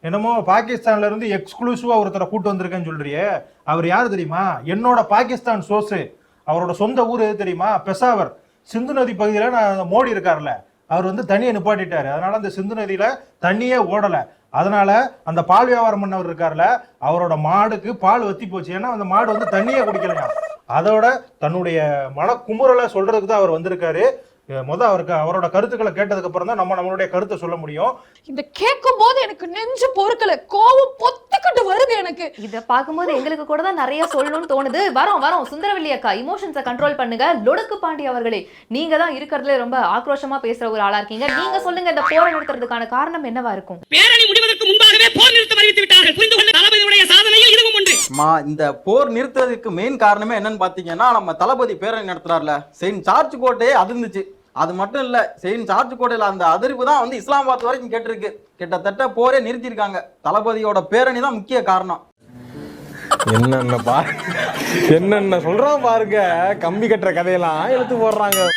என்னமோ பாகிஸ்தான்ல இருந்து எக்ஸ்க்ளூசிவா ஒருத்தரை கூட்டு வந்திருக்கேன்னு சொல்றியே, அவர் யாரு தெரியுமா? என்னோட பாகிஸ்தான் சோர்ஸ். அவரோட சொந்த ஊர் எது தெரியுமா? பெசாவர். சிந்து நதி பகுதியில நான் மோடி இருக்காருல்ல, அவர் வந்து தண்ணியை நிப்பாட்டிட்டாரு. அதனால அந்த சிந்து நதியில தண்ணியே ஓடல. அதனால அந்த பால் வியாபாரம் பண்ணவர் இருக்காருல்ல, அவரோட மாடுக்கு பால் வத்தி போச்சு. ஏன்னா அந்த மாடு வந்து தண்ணியே குடிக்கலையா. அதோட தன்னுடைய மனக்குமுறலை சொல்றதுக்கு தான் அவர் வந்திருக்காரு. அவருக்கு அவரோட கருத்துக்களை கேட்டதுக்கு அப்புறம் தான் நம்மளுடைய கருத்தை சொல்ல முடியும். இந்த கேட்கும் போது எனக்கு நெஞ்சு பொறுக்கல, கோவம் பொத்துக்கிட்டு வருது எனக்கு. இத பாக்கும்போது எங்களுக்கு கூட தான் நிறைய சொல்லணும்னு தோணுது. வரோம் சுந்தரவல்லி அக்கா, இமோஷன்ஸை கண்ட்ரோல் பண்ணுங்க. லொடுக்கு பாண்டி அவர்களே, நீங்க தான் இருக்கிறதுல ரொம்ப ஆக்ரோஷமா பேசுற ஒரு ஆளா இருக்கீங்க. நீங்க சொல்லுங்க, இந்த போரை நிறுத்துறதுக்கான காரணம் என்னவா இருக்கும்? பேரணி முடிவதற்கு முன்பாகவே போர் நிறுத்தம் அறிவித்து விட்டார்கள். புரிந்து கொள்ள தளபதியுடைய சாதனையில் இதுவும் ஒன்று. இந்த போர் நிறுத்துறதுக்கு மெயின் காரணமே என்னன்னு பாத்தீங்கன்னா, நம்ம தளபதி பேரணி நடத்துறாருல, செயின்ட் ஜார்ஜ் கோட்டையே அதிர்ந்துச்சு. அது மட்டும் இல்ல, செயின்ட் ஜார்ஜ் கோட்டையில அந்த அதிர்வு தான் வந்து இஸ்லாமாபாத் வரைக்கும் கேட்டிருக்கு. கிட்டத்தட்ட போரே நிறுத்திருக்காங்க. தளபதியோட பேரணி தான் முக்கிய காரணம். என்னென்ன சொல்றான் பாருங்க, கம்பி கட்டுற கதையெல்லாம் எடுத்து போடுறாங்க.